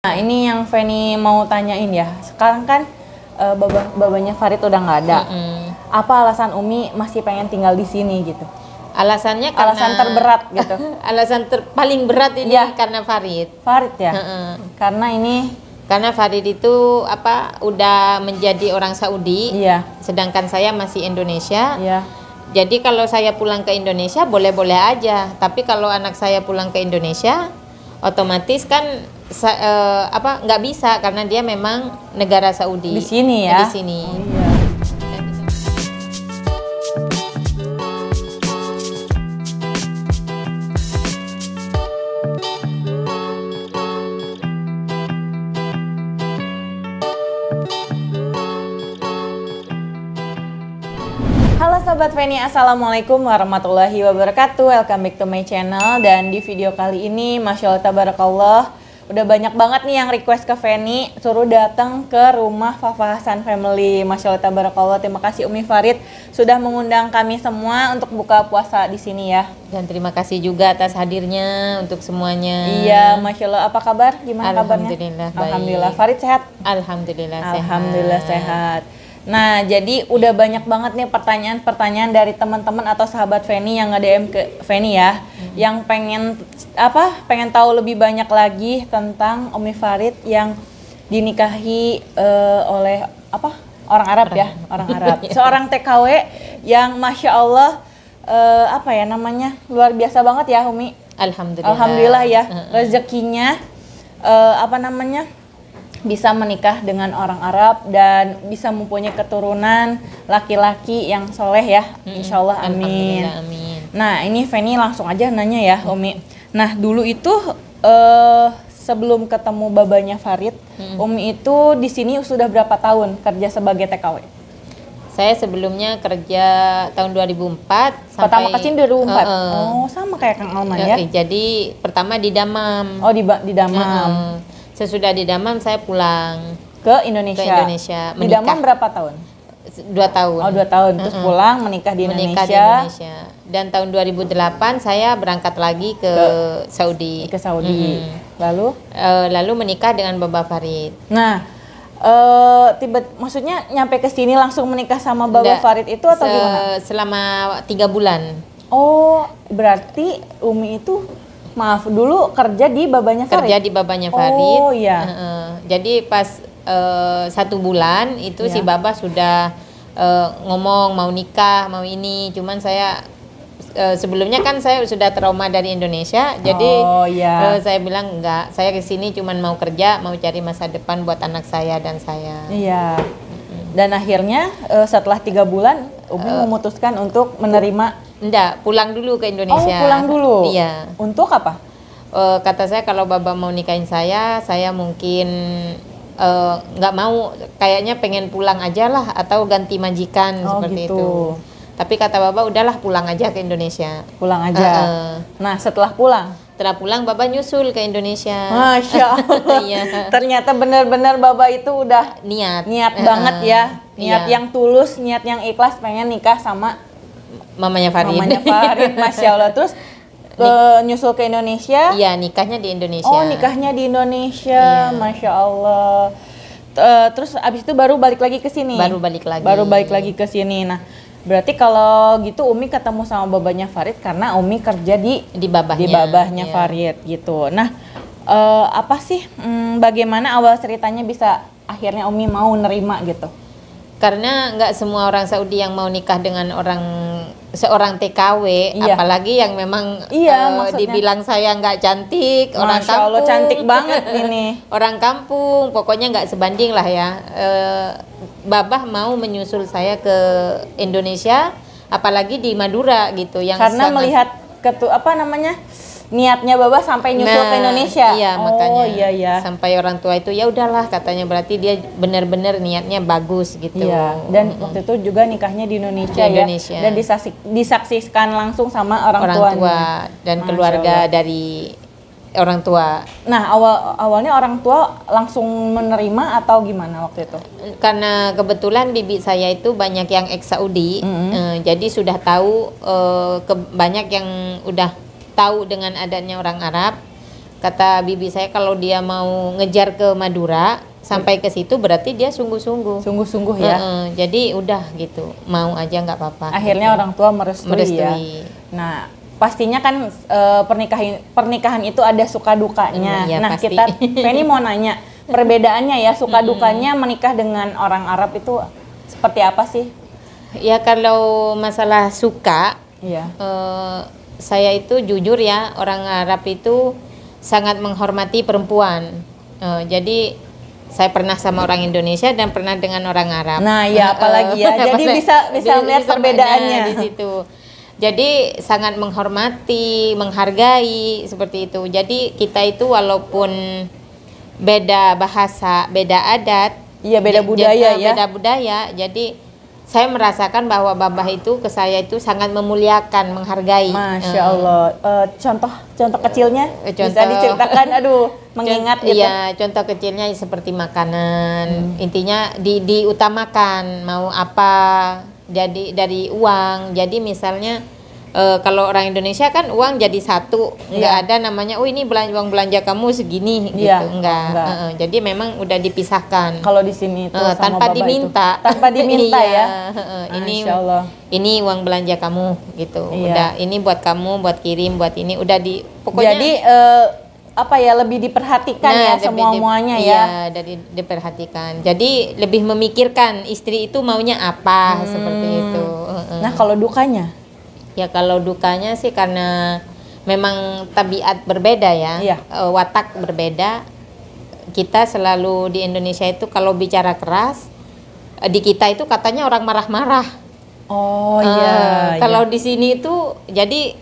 Nah, ini yang Feni mau tanyain ya. Sekarang kan babanya Farid udah nggak ada. Apa alasan Umi masih pengen tinggal di sini gitu? Alasannya karena Alasan terberat gitu. alasan paling berat ini Ya. karena Farid. Farid ya. Karena Farid itu udah menjadi orang Saudi. Iya. Sedangkan saya masih Indonesia. Iya. Jadi kalau saya pulang ke Indonesia boleh-boleh aja. Tapi kalau anak saya pulang ke Indonesia, otomatis kan nggak bisa karena dia memang negara Saudi. Di sini ya. Di sini. Oh, iya. Halo Sobat Feni, Assalamualaikum warahmatullahi wabarakatuh. Welcome back to my channel. Dan di video kali ini, Masya Allah Tabarakallah, udah banyak banget nih yang request ke Feni suruh datang ke rumah Fafa Hasan Family. Masya Allah Tabarakallah, terima kasih Umi Farid sudah mengundang kami semua untuk buka puasa di sini ya. Dan terima kasih juga atas hadirnya untuk semuanya. Iya, Masya Allah. Apa kabar? Gimana kabarnya? Alhamdulillah baik. Alhamdulillah. Farid sehat? Alhamdulillah sehat. Alhamdulillah sehat. Nah, jadi udah banyak banget nih pertanyaan-pertanyaan dari teman-teman atau sahabat Feni yang nge-DM ke Feni ya, yang pengen tahu lebih banyak lagi tentang Umi Farid yang dinikahi oleh orang Arab ya, orang Arab. Seorang TKW yang Masya Allah luar biasa banget ya Umi. Alhamdulillah. Alhamdulillah ya, rezekinya bisa menikah dengan orang Arab dan bisa mempunyai keturunan laki-laki yang soleh ya, insya Allah, amin. Amin. Nah, ini Feni langsung aja nanya ya Umi. Nah, dulu itu sebelum ketemu babanya Farid, Umi itu di sini sudah berapa tahun kerja sebagai TKW? Saya sebelumnya kerja tahun 2004 sampai pertama kesini 2004. Oh, sama kayak Kang Alman ya. Jadi pertama di Damam. Oh, di Damam. Sesudah di Damam saya pulang ke Indonesia. Menikah. Di Damam berapa tahun? 2 tahun. Oh, 2 tahun. Terus pulang menikah di Indonesia. Dan tahun 2008 saya berangkat lagi ke Saudi. Ke Saudi. Lalu menikah dengan Baba Farid. Nah, maksudnya nyampe ke sini langsung menikah sama Baba Farid itu atau gimana? Selama 3 bulan. Oh, berarti Umi itu dulu kerja di babanya Farid? Kerja di babanya Farid. Oh iya. Jadi pas 1 bulan itu si Baba sudah ngomong mau nikah, mau ini. Cuman saya sebelumnya kan saya sudah trauma dari Indonesia. Jadi saya bilang enggak, saya kesini cuman mau kerja, mau cari masa depan buat anak saya dan saya. Iya. Dan akhirnya setelah 3 bulan Umi memutuskan untuk menerima. Enggak, pulang dulu ke Indonesia. Oh, pulang dulu? Iya. Untuk apa? Kata saya kalau Baba mau nikahin saya mungkin nggak mau, kayaknya pengen pulang aja lah atau ganti majikan seperti gitu. itu. Tapi kata Baba udahlah pulang aja ke Indonesia. Pulang aja. Nah, setelah pulang? Setelah pulang Baba nyusul ke Indonesia. Masya Allah. Iya. Ternyata benar-benar Baba itu udah niat banget ya. Niat yang tulus, niat yang ikhlas pengen nikah sama mamanya Farid. Masya Allah. Terus nyusul ke Indonesia? Iya, nikahnya di Indonesia. Oh, nikahnya di Indonesia. Iya. Masya Allah. Terus abis itu baru balik lagi ke sini? Baru balik lagi ke sini. Nah, berarti kalau gitu Umi ketemu sama babanya Farid karena Umi kerja di babahnya Farid gitu. Nah, bagaimana awal ceritanya bisa akhirnya Umi mau nerima gitu? Karena nggak semua orang Saudi yang mau nikah dengan seorang TKW, apalagi yang memang dibilang saya nggak cantik, orang kampung. Allah, cantik banget ini. Orang kampung, pokoknya nggak sebanding lah ya. Babah mau menyusul saya ke Indonesia, apalagi di Madura gitu, yang karena melihat niatnya Baba sampai nyusul ke Indonesia. Iya, makanya. Sampai orang tua itu ya udahlah, katanya berarti dia benar-benar niatnya bagus gitu. Iya. Dan waktu itu juga nikahnya di Indonesia, ya. Dan disaksikan langsung sama orang tua dan keluarga dari orang tua. Nah, awalnya orang tua langsung menerima atau gimana waktu itu? Karena kebetulan bibi saya itu banyak yang ex Saudi, jadi sudah tahu banyak yang udah tahu dengan adanya orang Arab. Kata bibi saya kalau dia mau ngejar ke Madura sampai ke situ berarti dia sungguh-sungguh. Sungguh-sungguh ya. Jadi udah gitu, mau aja nggak apa-apa. Akhirnya orang tua merestui ya. Merestui. Nah, pastinya kan pernikahan itu ada suka dukanya. Ya, nah, pasti. kita Feni mau nanya perbedaannya ya, suka dukanya menikah dengan orang Arab itu seperti apa sih? Ya kalau masalah suka, Iya. saya itu jujur ya, orang Arab itu sangat menghormati perempuan. Jadi saya pernah sama orang Indonesia dan pernah dengan orang Arab. Nah, ya apalagi ya. Jadi bisa melihat perbedaannya di situ. Jadi sangat menghormati, menghargai seperti itu. Jadi kita itu walaupun beda bahasa, beda adat, iya beda budaya ya. Beda budaya. Jadi saya merasakan bahwa babah itu ke saya itu sangat memuliakan, menghargai. Masya Allah. Contoh kecilnya bisa diceritakan? Aduh, mengingat gitu. Iya, contoh kecilnya seperti makanan. Intinya diutamakan mau apa. Jadi dari uang. Jadi misalnya kalau orang Indonesia kan uang jadi satu, nggak ada namanya, oh ini uang belanja kamu segini, gitu, enggak. Jadi memang udah dipisahkan. Kalau di sini itu tanpa diminta, tanpa diminta ya. Ini uang belanja kamu, gitu. Udah, ini buat kamu, buat kirim, buat ini, udah pokoknya. Jadi lebih diperhatikan ya semuanya ya. Iya, dari diperhatikan. Jadi lebih memikirkan istri itu maunya apa, seperti itu. Nah, kalau dukanya? Ya kalau dukanya sih karena memang tabiat berbeda ya, watak berbeda. Kita selalu di Indonesia itu kalau bicara keras, di kita itu katanya orang marah-marah. Oh iya. Kalau di sini itu jadi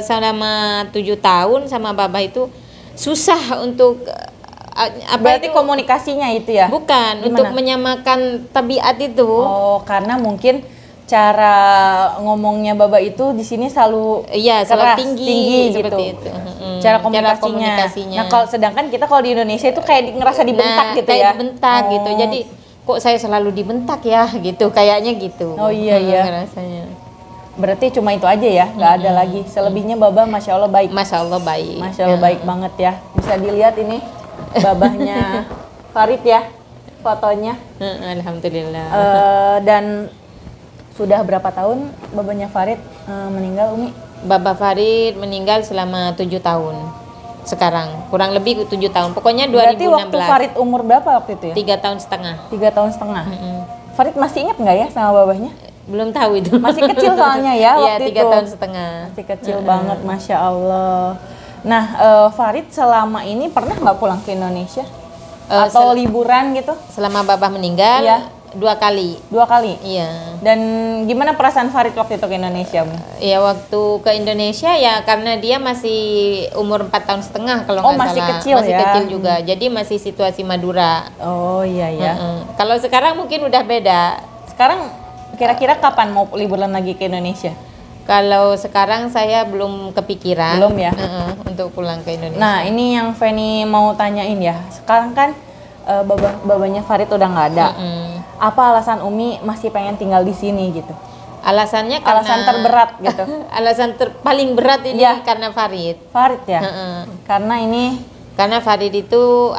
selama 7 tahun sama Babah itu susah untuk berarti itu, komunikasinya itu ya? Bukan. Gimana? Untuk menyamakan tabiat itu. Oh, karena mungkin cara ngomongnya Baba itu di sini selalu keras, tinggi gitu. Seperti itu. Cara komunikasinya. Nah, sedangkan kita kalau di Indonesia itu kayak ngerasa dibentak gitu ya. Dibentak gitu. Jadi kok saya selalu dibentak ya gitu, kayaknya gitu. Oh iya. Rasanya. Berarti cuma itu aja ya, nggak ada lagi. Selebihnya Baba Masya Allah baik. Masya Allah baik. Masya Allah baik banget ya. Bisa dilihat ini babahnya Farid ya, fotonya. Alhamdulillah. Dan sudah berapa tahun babanya Farid meninggal, Umi? Baba Farid meninggal selama 7 tahun. Sekarang kurang lebih 7 tahun. Pokoknya 2016. Berarti waktu Farid umur berapa waktu itu ya? 3 tahun setengah. 3 tahun setengah. Farid masih ingat nggak ya sama babahnya? Belum tahu itu. Masih kecil soalnya ya waktu itu. 3 tahun setengah. Masih kecil banget, Masya Allah. Nah, Farid selama ini pernah nggak pulang ke Indonesia? Atau liburan gitu? Selama Babah meninggal? Iya. 2 kali. 2 kali? Iya. Dan gimana perasaan Farid waktu itu ke Indonesia? Ya waktu ke Indonesia ya karena dia masih umur 4 tahun setengah kalau nggak salah. Masih kecil masih kecil juga. Jadi masih situasi Madura. Oh iya ya. Kalau sekarang mungkin udah beda. Sekarang kira-kira kapan mau liburan lagi ke Indonesia? Kalau sekarang saya belum kepikiran. Belum ya? Untuk pulang ke Indonesia. Nah ini yang Feni mau tanyain ya. Sekarang kan babanya Farid udah nggak ada. Apa alasan Umi masih pengen tinggal di sini gitu? Alasannya karena alasan terberat gitu. Alasan paling berat ini karena Farid. Farid ya. Karena Farid itu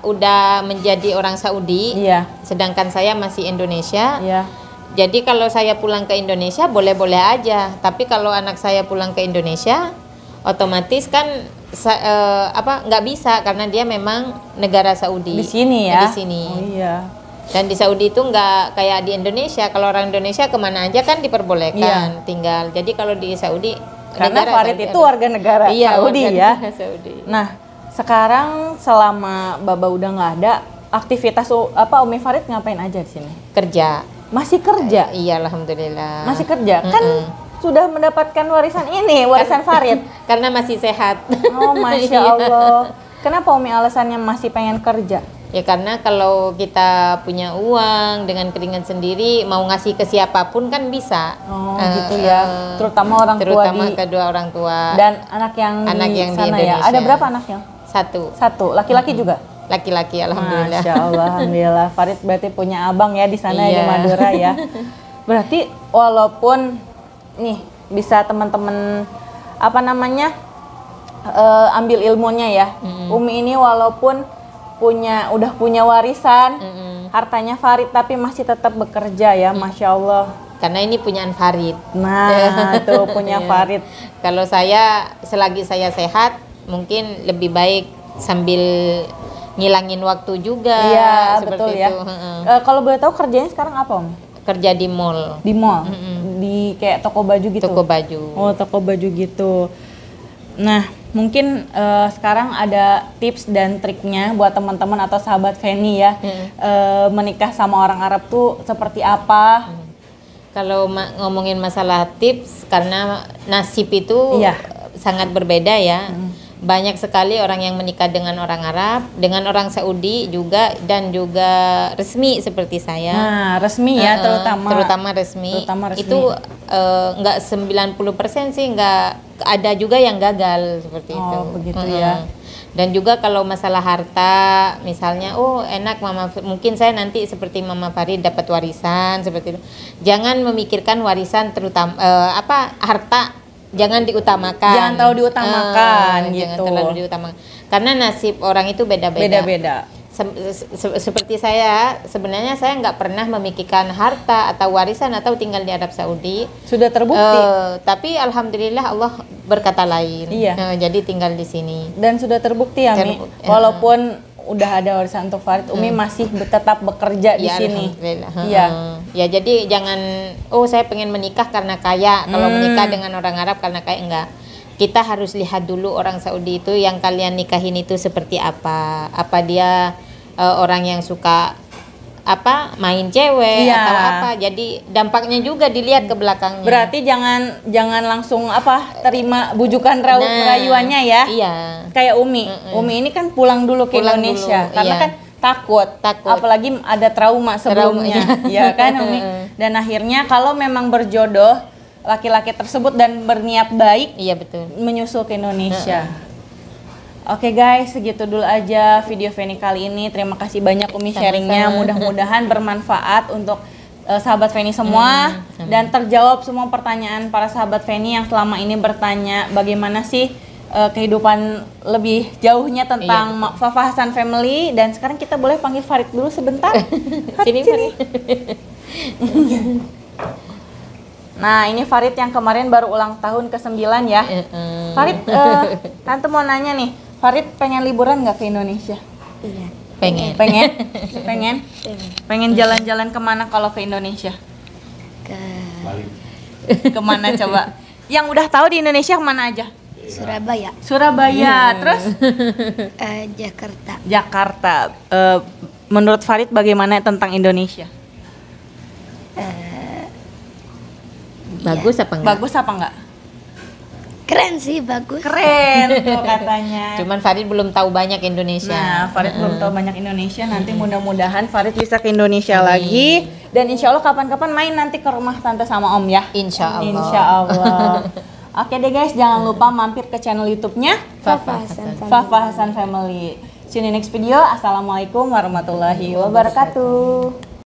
udah menjadi orang Saudi. Iya. Sedangkan saya masih Indonesia. Iya. Jadi kalau saya pulang ke Indonesia boleh-boleh aja. Tapi kalau anak saya pulang ke Indonesia, otomatis kan nggak bisa karena dia memang negara Saudi. Di sini ya. Di sini. Oh iya. Dan di Saudi itu nggak kayak di Indonesia. Kalau orang Indonesia kemana aja kan diperbolehkan tinggal. Jadi kalau di Saudi, karena Farid itu warga negara Saudi ya. Saudi. Nah, sekarang selama Baba udah nggak ada, aktivitas Umi Farid ngapain aja di sini? Kerja. Masih kerja? Iya, alhamdulillah. Masih kerja? Kan sudah mendapatkan warisan Farid. Karena masih sehat. Oh, Masya Allah. Kenapa Umi alasannya masih pengen kerja? Ya karena kalau kita punya uang dengan keringat sendiri mau ngasih ke siapapun kan bisa. Oh gitu ya. Terutama orang tua kedua orang tua. Dan anak yang di sana ya. Ada berapa anaknya? 1. Laki-laki juga? Laki-laki, alhamdulillah. Masya Allah, alhamdulillah. Farid berarti punya abang ya di sana di Madura ya. Berarti walaupun nih bisa teman-teman ambil ilmunya ya. Umi ini walaupun udah punya warisan hartanya Farid tapi masih tetap bekerja ya, Masya Allah. Karena ini punyaan Farid. Nah, tuh punya Farid. Kalau saya selagi saya sehat mungkin lebih baik sambil ngilangin waktu juga. Iya, seperti betul itu. ya. Kalau boleh tahu kerjanya sekarang apa, Om? Kerja di mall. Di mall? Di kayak toko baju gitu? Toko baju. Oh, toko baju gitu. Nah, mungkin sekarang ada tips dan triknya buat teman-teman atau sahabat Feni ya. Menikah sama orang Arab tuh seperti apa? Kalau ngomongin masalah tips, karena nasib itu sangat berbeda ya. Banyak sekali orang yang menikah dengan orang Arab, dengan orang Saudi juga, dan juga resmi seperti saya. Nah, resmi ya, terutama resmi. Itu nggak 90% sih, nggak ada juga yang gagal seperti itu. Oh, begitu ya. Dan juga kalau masalah harta, misalnya, oh enak mama, mungkin saya nanti seperti Mama Farid dapat warisan seperti itu. Jangan memikirkan warisan, terutama harta. Jangan diutamakan. Jangan terlalu diutamakan gitu. Jangan terlalu diutamakan. Karena nasib orang itu beda-beda. Seperti saya, sebenarnya saya nggak pernah memikirkan harta atau warisan atau tinggal di Arab Saudi. Sudah terbukti. Tapi alhamdulillah Allah berkata lain. Iya. Jadi tinggal di sini. Dan sudah terbukti ya, Mi. Walaupun udah ada warisan untuk Farid, Umi masih tetap bekerja di sini. Iya. Ya jadi jangan, saya pengen menikah karena kaya. Kalau menikah dengan orang Arab karena kaya, enggak. Kita harus lihat dulu orang Saudi itu yang kalian nikahin itu seperti apa. Apa dia orang yang suka main cewek atau apa. Jadi dampaknya juga dilihat ke belakangnya. Berarti jangan langsung terima bujukan rayuannya ya. Iya. Kayak Umi. Umi ini kan pulang dulu ke Indonesia karena kan takut. Apalagi ada trauma sebelumnya. Ya kan, Umi. Dan akhirnya kalau memang berjodoh laki-laki tersebut dan berniat baik, iya betul, menyusul ke Indonesia. Oke guys, segitu dulu aja video Feni kali ini. Terima kasih banyak Umi sharingnya. Mudah-mudahan bermanfaat untuk sahabat Feni semua dan terjawab semua pertanyaan para sahabat Feni yang selama ini bertanya bagaimana sih kehidupan lebih jauhnya tentang Fafa Hasan Family. Dan sekarang kita boleh panggil Farid dulu sebentar. Sini. Nah, ini Farid yang kemarin baru ulang tahun ke-9 ya. Farid, tante mau nanya nih, Farid pengen liburan nggak ke Indonesia? Iya. Pengen jalan-jalan kemana kalau ke Indonesia? Ke Kemana coba? Yang udah tahu di Indonesia kemana aja? Surabaya. Terus? Jakarta. Menurut Farid bagaimana tentang Indonesia? Bagus apa enggak? Bagus apa enggak? Keren sih, bagus. Keren tuh katanya. Cuman Farid belum tahu banyak Indonesia. Nah, Farid belum tahu banyak Indonesia. Nanti mudah-mudahan Farid bisa ke Indonesia lagi. Dan insya Allah kapan-kapan main nanti ke rumah tante sama Om ya. Insya Allah. Insya Allah. Oke deh guys, jangan lupa mampir ke channel YouTube-nya Fafa Hasan Family. See you in the next video. Assalamualaikum warahmatullahi wabarakatuh.